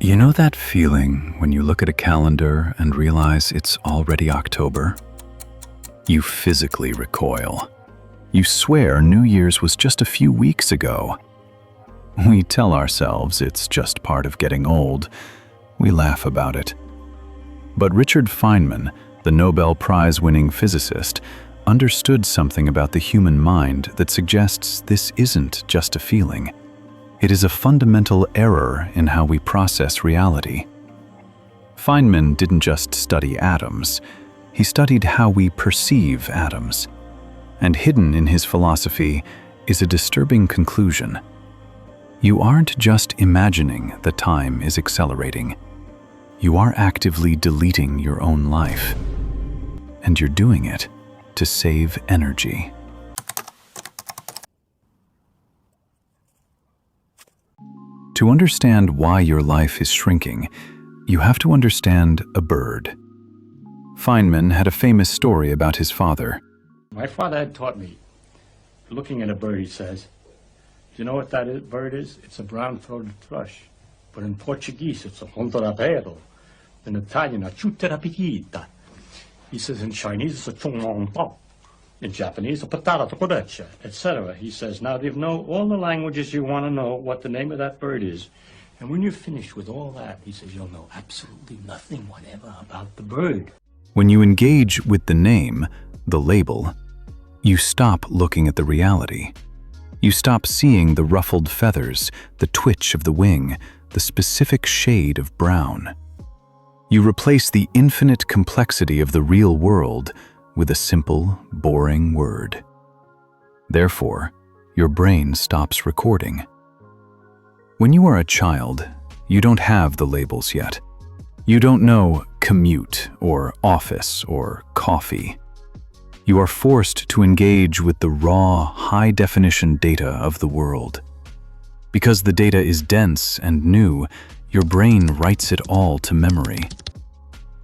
You know that feeling when you look at a calendar and realize it's already October? You physically recoil. You swear New Year's was just a few weeks ago. We tell ourselves it's just part of getting old. We laugh about it. But Richard Feynman, the Nobel Prize-winning physicist, understood something about the human mind that suggests this isn't just a feeling. It is a fundamental error in how we process reality. Feynman didn't just study atoms, he studied how we perceive atoms. And hidden in his philosophy is a disturbing conclusion. You aren't just imagining that time is accelerating. You are actively deleting your own life. And you're doing it to save energy. To understand why your life is shrinking, you have to understand a bird. Feynman had a famous story about his father. My father had taught me, looking at a bird, he says, do you know what that bird is? It's a brown-throated thrush. But in Portuguese, it's a hontorapero. In Italian, a chuterapitita. He says in Chinese, it's a chongmongpao. In Japanese, a patata tokorecha, etc. He says, now you know all the languages you want to know what the name of that bird is. And when you're finished with all that, he says, you'll know absolutely nothing whatever about the bird. When you engage with the name, the label, you stop looking at the reality. You stop seeing the ruffled feathers, the twitch of the wing, the specific shade of brown. You replace the infinite complexity of the real world with a simple, boring word. Therefore, your brain stops recording. When you are a child, you don't have the labels yet. You don't know commute or office or coffee. You are forced to engage with the raw, high-definition data of the world. Because the data is dense and new, your brain writes it all to memory.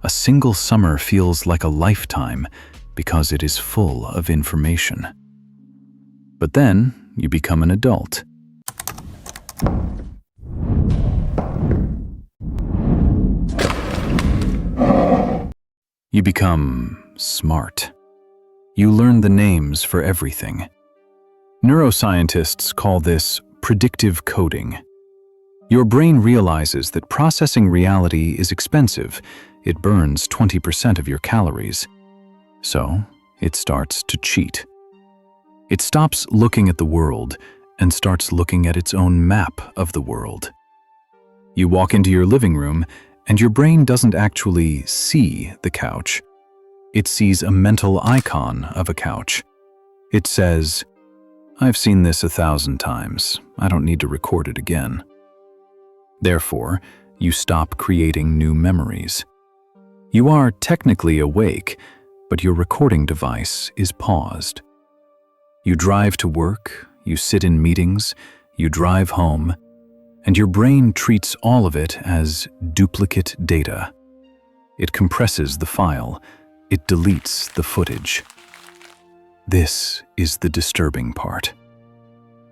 A single summer feels like a lifetime because it is full of information. But then you become an adult. You become smart. You learn the names for everything. Neuroscientists call this predictive coding. Your brain realizes that processing reality is expensive. It burns 20% of your calories. So, it starts to cheat. It stops looking at the world and starts looking at its own map of the world. You walk into your living room and your brain doesn't actually see the couch. It sees a mental icon of a couch. It says, "I've seen this 1,000 times. I don't need to record it again." Therefore, you stop creating new memories. You are technically awake, but your recording device is paused. You drive to work, you sit in meetings, you drive home, and your brain treats all of it as duplicate data. It compresses the file. It deletes the footage. This is the disturbing part.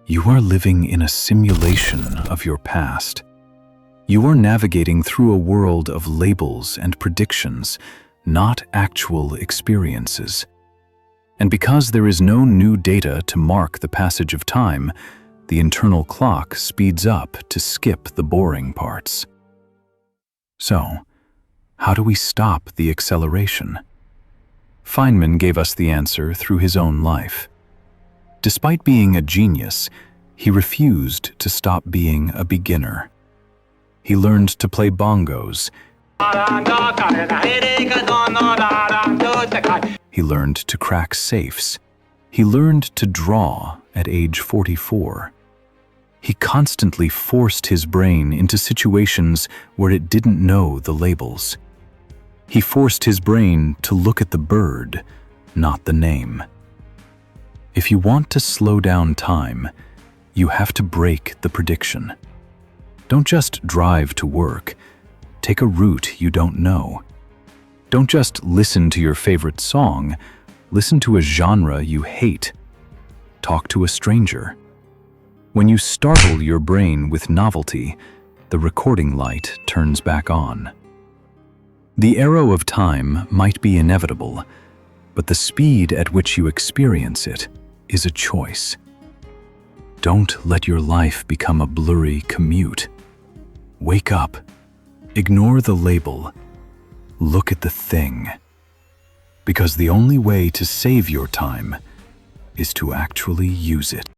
You are living in a simulation of your past. You are navigating through a world of labels and predictions, not actual experiences. And because there is no new data to mark the passage of time, the internal clock speeds up to skip the boring parts. So, how do we stop the acceleration? Feynman gave us the answer through his own life. Despite being a genius, he refused to stop being a beginner. He learned to play bongos. He learned to crack safes. He learned to draw at age 44. He constantly forced his brain into situations where it didn't know the labels. He forced his brain to look at the bird, not the name. If you want to slow down time, you have to break the prediction. Don't just drive to work. Take a route you don't know. Don't just listen to your favorite song. Listen to a genre you hate. Talk to a stranger. When you startle your brain with novelty, the recording light turns back on. The arrow of time might be inevitable, but the speed at which you experience it is a choice. Don't let your life become a blurry commute. Wake up. Ignore the label. Look at the thing. Because the only way to save your time is to actually use it.